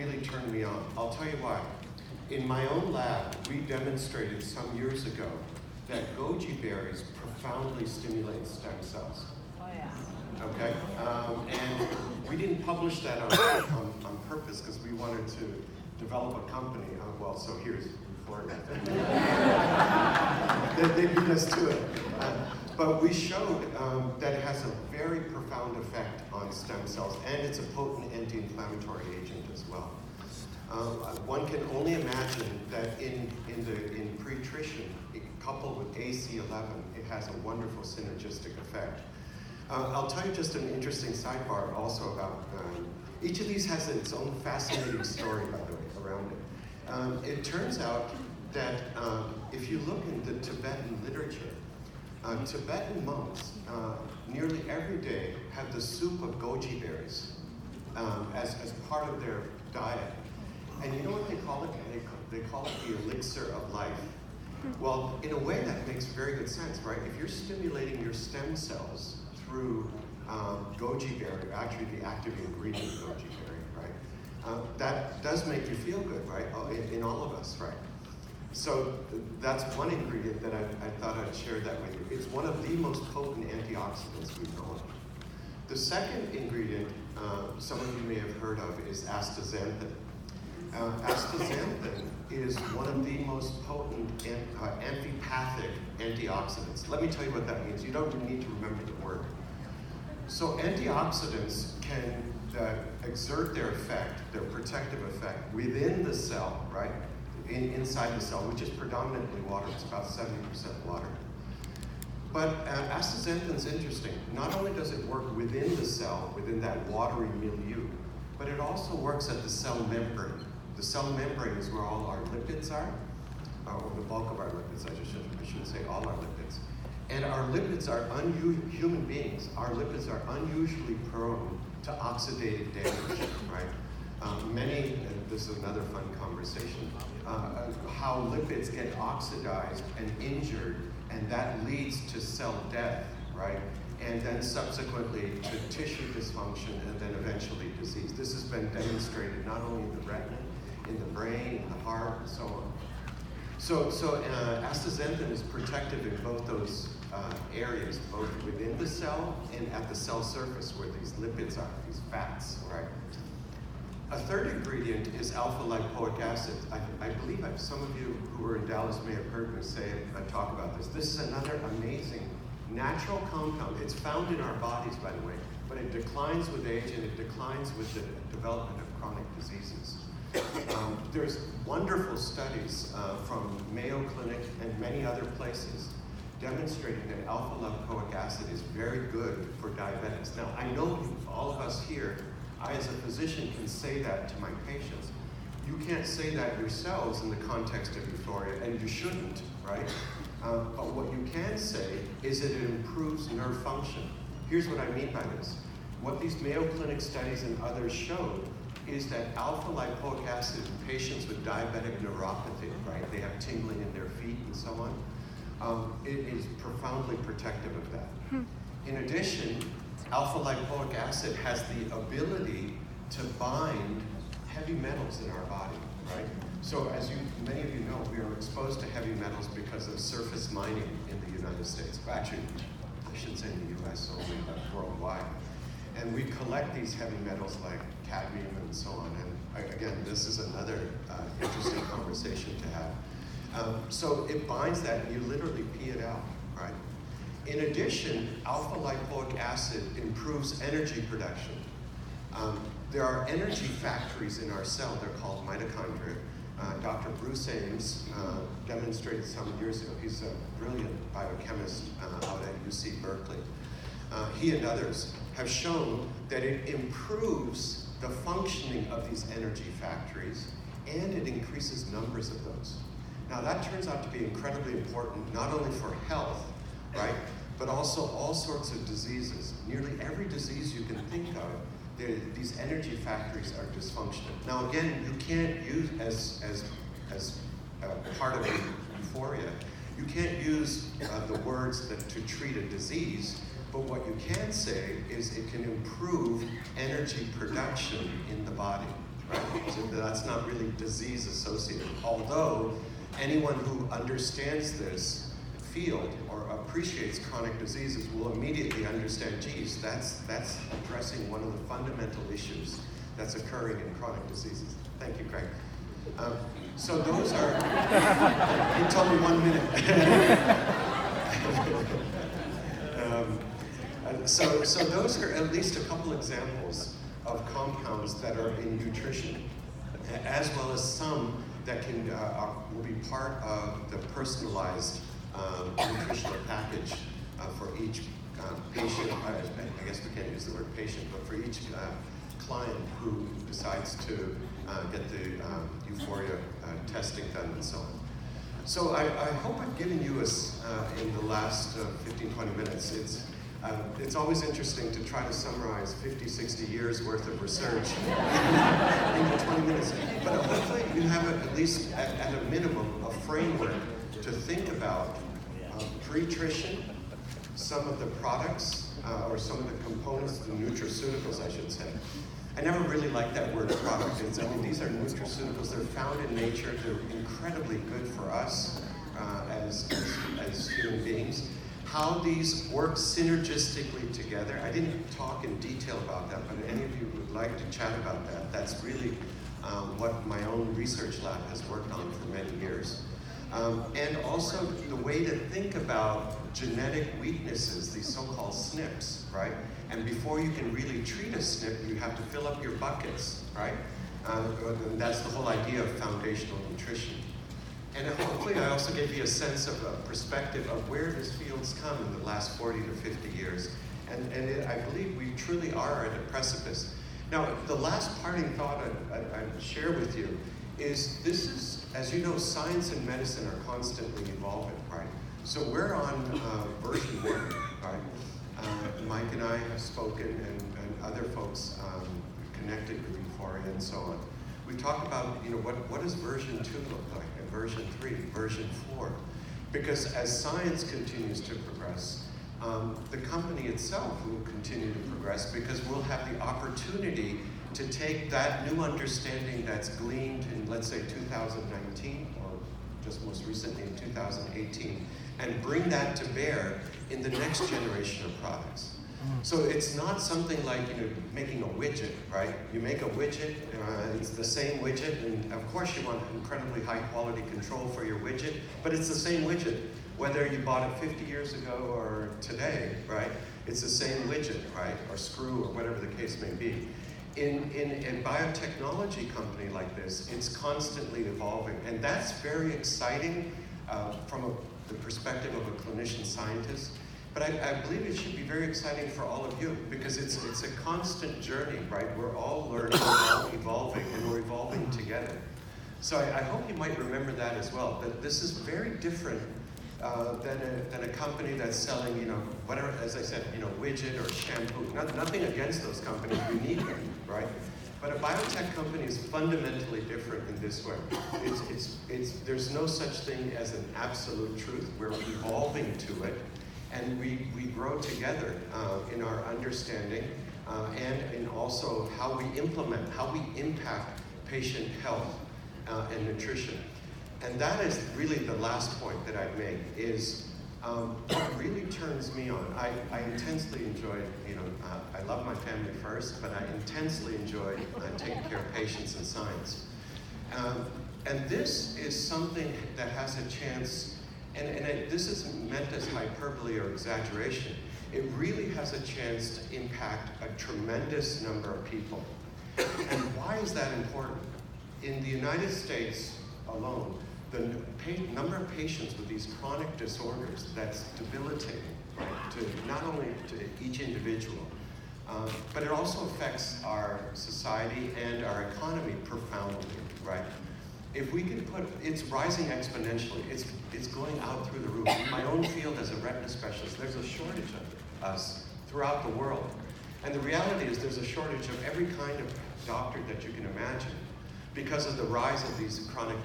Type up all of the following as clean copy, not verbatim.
really turned me on. I'll tell you why. In my own lab, we demonstrated some years ago that goji berries profoundly stimulate stem cells. Oh, yeah. Okay? And we didn't publish that on purpose because we wanted to develop a company. Well, so here's Uforia. They beat us to it. But we showed that it has a very profound effect on stem cells, and it's a potent anti-inflammatory agent as well. One can only imagine that in pre-trition, coupled with AC11, it has a wonderful synergistic effect. I'll tell you just an interesting sidebar also about, each of these has its own fascinating story, by the way, around it. It turns out that if you look in the Tibetan literature, Tibetan monks nearly every day have the soup of goji berries as part of their diet. And you know what they call it? They call it the elixir of life. Well, in a way that makes very good sense, right? If you're stimulating your stem cells through goji berry, actually the active ingredient of goji berry, right? That does make you feel good, right? In all of us, right? So that's one ingredient that I thought I'd share that with you. It's one of the most potent antioxidants we know of. The second ingredient, some of you may have heard of, is astaxanthin. Astaxanthin is one of the most potent amphipathic antioxidants. Let me tell you what that means. You don't need to remember the word. So antioxidants can exert their effect, their protective effect, within the cell, right? Inside the cell, which is predominantly water. It's about 70% water. But astaxanthin is interesting. Not only does it work within the cell, within that watery milieu, but it also works at the cell membrane. The cell membrane is where all our lipids are, or the bulk of our lipids, I should say all our lipids. And our lipids are human beings. Our lipids are unusually prone to oxidative damage, right? This is another fun conversation, how lipids get oxidized and injured, and that leads to cell death, right? And then subsequently to tissue dysfunction, and then eventually disease. This has been demonstrated not only in the retina, in the brain, in the heart, and so on. So astaxanthin is protective in both those areas, both within the cell and at the cell surface where these lipids are, these fats, right? A third ingredient is alpha-lipoic acid. I believe some of you who were in Dallas may have heard me talk about this. This is another amazing natural compound. It's found in our bodies, by the way, but it declines with age and it declines with the development of chronic diseases. There's wonderful studies from Mayo Clinic and many other places demonstrating that alpha-lipoic acid is very good for diabetics. Now, I know all of us here, I as a physician can say that to my patients. You can't say that yourselves in the context of Uforia, and you shouldn't, right? But what you can say is that it improves nerve function. Here's what I mean by this. What these Mayo Clinic studies and others showed is that alpha-lipoic acid in patients with diabetic neuropathy, right? They have tingling in their feet and so on. It is profoundly protective of that. In addition, alpha-lipoic acid has the ability to bind heavy metals in our body, right? So as many of you know, we are exposed to heavy metals because of surface mining in the United States. Actually, I shouldn't say in the US only, but worldwide. And we collect these heavy metals like cadmium and so on. And again, this is another interesting conversation to have. So it binds that and you literally pee it out, right? In addition, alpha-lipoic acid improves energy production. There are energy factories in our cell. They're called mitochondria. Dr. Bruce Ames demonstrated some years ago. He's a brilliant biochemist out at UC Berkeley. He and others have shown that it improves the functioning of these energy factories and it increases numbers of those. Now that turns out to be incredibly important, not only for health, right, but also all sorts of diseases. Nearly every disease you can think of, these energy factories are dysfunctional. Now again, you can't use, as part of Uforia, you can't use the words to treat a disease, but what you can say is it can improve energy production in the body, right? So that's not really disease associated. Although anyone who understands this field or appreciates chronic diseases will immediately understand, geez, that's addressing one of the fundamental issues that's occurring in chronic diseases. Thank you, Craig. So those are, you told me 1 minute. So those are at least a couple examples of compounds that are in nutrition, as well as some that can will be part of the personalized nutritional package for each patient. I guess we can't use the word patient, but for each client who decides to get the Uforia testing done and so on. So I hope I've given you in the last 15-20 minutes. It's always interesting to try to summarize 50, 60 years worth of research into 20 minutes. But hopefully you have at least, at a minimum, a framework to think about nutrition, some of the products, or some of the components, the nutraceuticals, I should say. I never really liked that word product. I mean, these are nutraceuticals. They're found in nature. They're incredibly good for us as human beings. How these work synergistically together. I didn't talk in detail about that, but if any of you would like to chat about that, that's really what my own research lab has worked on for many years. And also the way to think about genetic weaknesses, these so-called SNPs, right? And before you can really treat a SNP, you have to fill up your buckets, right? And that's the whole idea of foundational nutrition. And hopefully I also gave you a sense of a perspective of where this field's come in the last 40 to 50 years. And I believe we truly are at a precipice. Now, the last parting thought I'd share with you is this is, as you know, science and medicine are constantly evolving, right? So we're on version 1, right? Mike and I have spoken, and other folks connected with Uforia and so on. We talk about, you know, what does version 2 look like, and version 3, version 4? Because as science continues to progress, the company itself will continue to progress because we'll have the opportunity to take that new understanding that's gleaned in, let's say, 2019, or just most recently in 2018, and bring that to bear in the next generation of products. So it's not something like, you know, making a widget, right? You make a widget, it's the same widget, and of course you want incredibly high quality control for your widget, but it's the same widget, whether you bought it 50 years ago or today, right? It's the same widget, right? Or screw, or whatever the case may be. In a biotechnology company like this, it's constantly evolving, and that's very exciting from the perspective of a clinician scientist. But I believe it should be very exciting for all of you because it's a constant journey, right? We're all learning, we're all evolving, and we're evolving together. So I hope you might remember that as well, that this is very different than a company that's selling, you know, whatever, as I said, you know, widget or shampoo. Nothing against those companies, we need them, right? But a biotech company is fundamentally different in this way. There's no such thing as an absolute truth. We're evolving to it, and we grow together in our understanding and in also how we implement, how we impact patient health and nutrition. And that is really the last point that I'd make, is what really turns me on. I intensely enjoy, you know, I love my family first, but I intensely enjoy taking care of patients and science. And this is something that has a chance, this isn't meant as hyperbole or exaggeration, it really has a chance to impact a tremendous number of people. And why is that important? In the United States alone, the number of patients with these chronic disorders that's debilitating, right, to not only to each individual, but it also affects our society and our economy profoundly, right? If we can it's rising exponentially. It's going out through the roof. In my own field as a retina specialist, there's a shortage of us throughout the world. And the reality is there's a shortage of every kind of doctor that you can imagine because of the rise of these chronic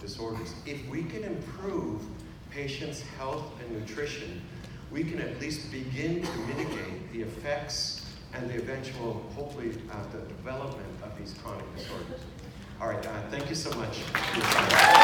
disorders. If we can improve patients' health and nutrition, we can at least begin to mitigate the effects and the eventual, hopefully, the development of these chronic disorders. All right, thank you so much.